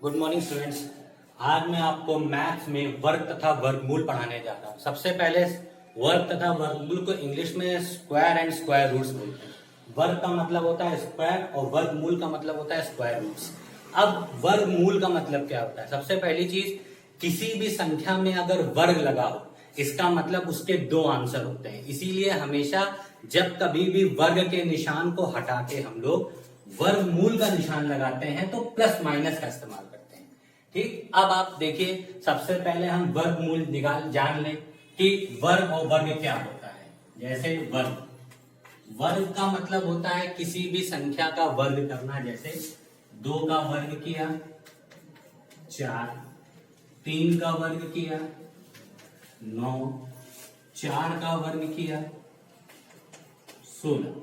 Good morning students. आज मैं आपको मैथ्स में वर्ग तथा वर्गमूल पढ़ाने जा रहा हूँ। सबसे पहले वर्ग तथा वर्गमूल को इंग्लिश में स्क्वायर एंड स्क्वायर रूट्स बोलते हैं। वर्ग का मतलब होता है स्क्वायर और वर्गमूल का मतलब होता है स्क्वायर रूट्स। अब वर्गमूल का मतलब क्या होता है? सबसे पहली चीज, किसी भी संख्या में अगर वर्ग लगा हो इसका मतलब उसके दो आंसर होते हैं। इसीलिए हमेशा जब कभी भी वर्ग के निशान को हटा के हम लोग वर्गमूल का निशान लगाते हैं तो प्लस माइनस का इस्तेमाल करते हैं। ठीक, अब आप देखिए, सबसे पहले हम वर्गमूल निकाल जान लें कि वर्ग और वर्ग क्या होता है। जैसे वर्ग का मतलब होता है किसी भी संख्या का वर्ग करना। जैसे 2 का वर्ग किया 4, 3 का वर्ग किया 9, 4 का वर्ग किया 16।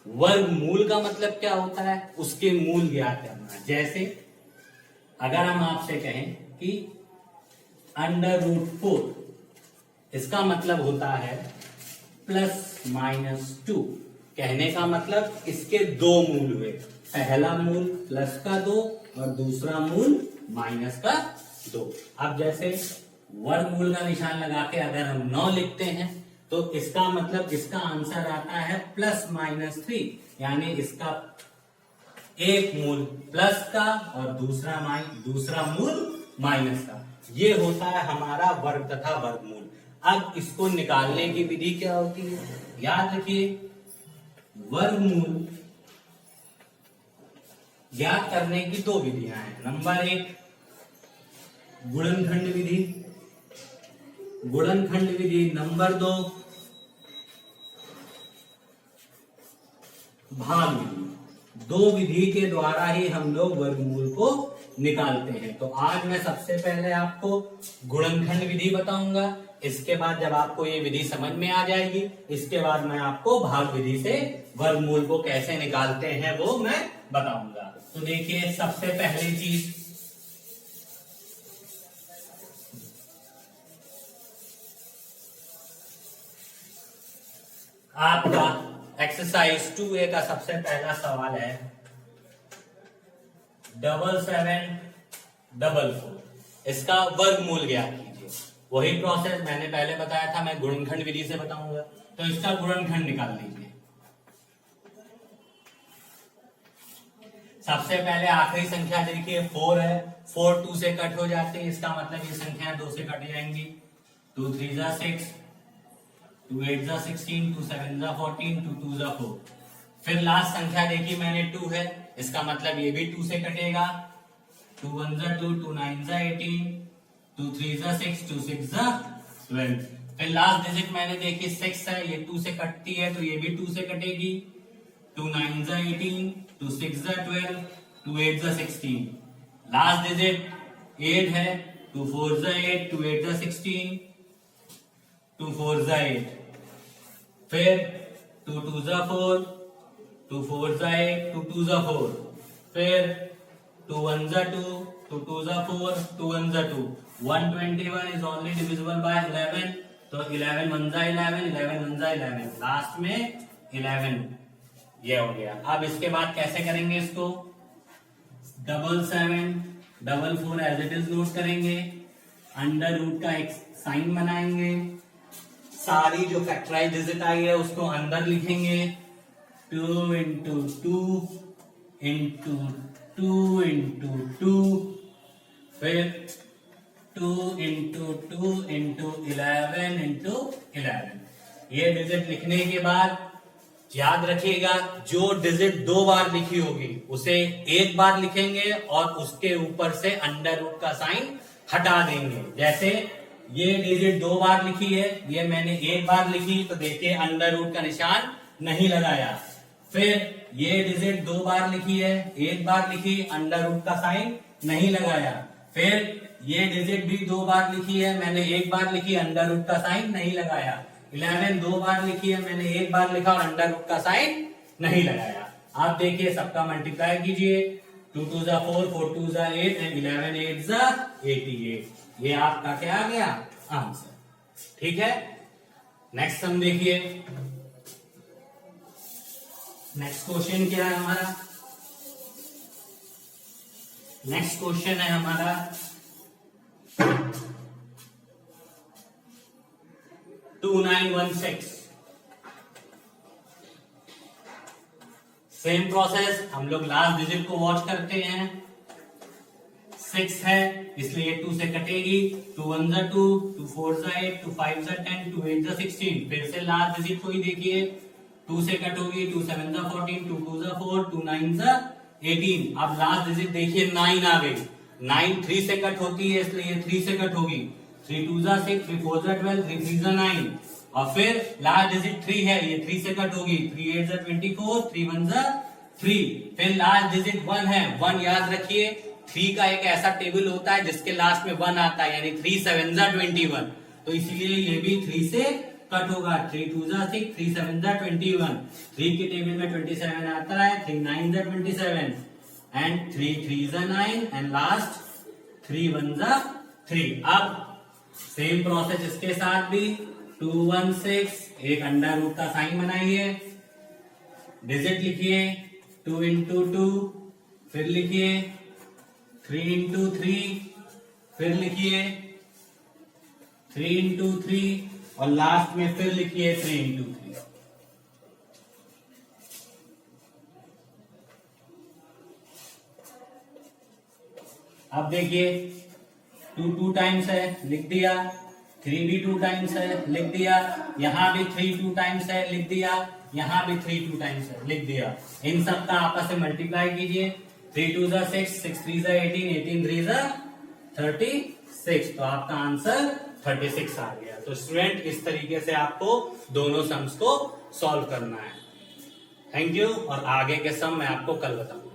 वर्गमूल का मतलब क्या होता है? उसके मूल ज्ञात करना। जैसे अगर हम आपसे कहें कि √4, इसका मतलब होता है ±2। कहने का मतलब इसके दो मूल हुए, पहला मूल प्लस का 2 और दूसरा मूल माइनस का 2। अब जैसे वर्गमूल का निशान लगा के अगर हम 9 लिखते हैं तो इसका मतलब इसका आंसर आता है ±3, यानी इसका एक मूल प्लस का और दूसरा मूल माइनस का। ये होता है हमारा वर्ग तथा वर्गमूल। अब इसको निकालने की विधि क्या होती है? याद रखिए, वर्गमूल ज्ञात करने की दो विधियां हैं। नंबर 1 गुणनखंड विधि। नंबर 2 भाग विधि। दो विधि के द्वारा ही हम लोग वर्गमूल को निकालते हैं। तो आज मैं सबसे पहले आपको गुणनखंड विधि बताऊंगा। इसके बाद जब आपको ये विधि समझ में आ जाएगी, इसके बाद मैं आपको भाग विधि से वर्गमूल को कैसे निकालते हैं वो मैं बताऊंगा। तो देखिए, सबसे पहली चीज, आपका एक्सरसाइज 2A का सबसे पहला सवाल है 7744। इसका वर्गमूल ज्ञात कीजिए। वही प्रोसेस मैंने पहले बताया था, मैं गुणनखंड विधि से बताऊंगा। तो इसका गुणनखंड निकाल लीजिए। सबसे पहले आखिरी संख्या देखिए 4 है, 4 2 से कट हो जाते हैं, इसका मतलब ये संख्या 2 से कट जाएंगी। 2 3 जा 6, 2 8 जा 16, 2 7 जा 14, 2 2 जा 4। फिर लास्ट संख्या देखी मैंने 2 है, इसका मतलब ये भी 2 से कटेगा। 2 1 जा 2, 2 9 जा 18, 2 3 जा 6, 2 6 जा 12। फिर लास्ट डिजिट मैंने देखी 6 है, ये 2 से कटती है तो ये भी 2 से कटेगी। 2 9 जा 18, 2 6 जा 12, 2 8 जा 16। लास्ट डिजिट 8 है, 2 4 जा 8, 2 8 जा 16, 2 4 जा 8। फिर 2 2 जा 4, 2 4 जा 8, 2 2 जा 4। फिर 2 1 जा 2, 2 2 जा 4, 2 1 जा 2। 121 is only divisible by 11, तो 11 1 जा 11, 11 1 जा 11, लास्ट में 11 ये हो गया। अब इसके बाद कैसे करेंगे इसको? 7 7 4 एज इट इज नोट करेंगे, अंडर रूट का एक साइन बनाएंगे, सारी जो फैक्टराइज डिजिट आई है उसको अंदर लिखेंगे। 2 इंटू 2 इंटू 2 इंटू 2, फिर 2 इंटू 2 इंटू 11 इंटू 11। ये डिजिट लिखने के बाद याद रखिएगा, जो डिजिट 2 बार लिखी होगी उसे एक बार लिखेंगे और उसके ऊपर से अंडर रूट का साइन हटा देंगे। जैसे ये डिजिट 2 बार लिखी है, ये मैंने एक बार लिखी, तो देखिए अंडर रूट का निशान नहीं लगाया। फिर ये डिजिट 2 बार लिखी है, एक बार लिखी, अंडर रूट का साइन नहीं लगाया। फिर ये डिजिट भी 2 बार लिखी है, मैंने एक बार लिखी, अंडर रूट का साइन नहीं लगाया। 11 2 बार लिखी है, मैंने एक बार लिखा और अंडर रूट का साइन नहीं लगाया। आप देखिए, सबका मल्टीप्लाई कीजिए। 2 2 जा 4, 4 2 जा 8 एंड 11 8 जा 88। ये आपका क्या आ गया? आंसर। ठीक है, नेक्स्ट सम देखिए। नेक्स्ट क्वेश्चन क्या है हमारा? नेक्स्ट क्वेश्चन है हमारा 2916। सेम प्रोसेस, हम लोग लास्ट डिजिट को वॉच करते हैं। 6 है इसलिए 2 से कटेगी। 2 1 जा 2, 2 4 जा 8, 2 5 जा 10, 2 8 जा 16। फिर से लास्ट डिजिट को ही देखिए, 2 से कट होगी। 2 7 जा 14, 2 2 जा 4, 2 9 जा 18। अब लास्ट डिजिट देखिए 9 आ गई। 9 3 से कट होती है इसलिए 3 से कट होगी। 3 2 जा 6, 3 4 जा 12, 3 3 जा 9। और फिर लास्ट डिजिट 3 है, ये 3 से कट होगी। 3 8 जा 24, 3 1 जा 3। फिर लास्ट डिजिट 1 है। 1 याद रखिए, 3 का एक ऐसा टेबल होता है जिसके लास्ट में 1 आता है, यानी 3 7 जा 21। तो इसीलिए ये भी 3 से कट होगा। 3 2 जा 6, 3 7 जा 21। 3 के टेबल में 27 आता है। 3 9 जा 27 एंड 3 3 जा 9 एंड लास्ट 3 1 जा 3। अब सेम प्रोसेस इसके साथ भी 2 1 6, एक अंडर रूट का साइन बनाइए, डिजिट लिखिए 2 इंटू 2, फिर लिखिए 3 इंटू 3, फिर लिखिए 3 इंटू 3 और लास्ट में फिर लिखिए 3 इंटू 3। अब देखिए 2 2 टाइम्स है, लिख दिया। 3 भी 2 टाइम्स है, लिख दिया। यहां भी 3 2 टाइम्स है, लिख दिया। यहां भी 3 2 टाइम्स है, लिख दिया। इन सब का आपस में मल्टीप्लाई कीजिए। 3 2 जा 6, 6 3 जा 18, 18 3 जा 36। तो आपका आंसर 36 आ गया। तो स्टूडेंट इस तरीके से आपको दोनों सम्स को सॉल्व करना है। थैंक यू, और आगे के सम मैं आपको कल बताऊंगा।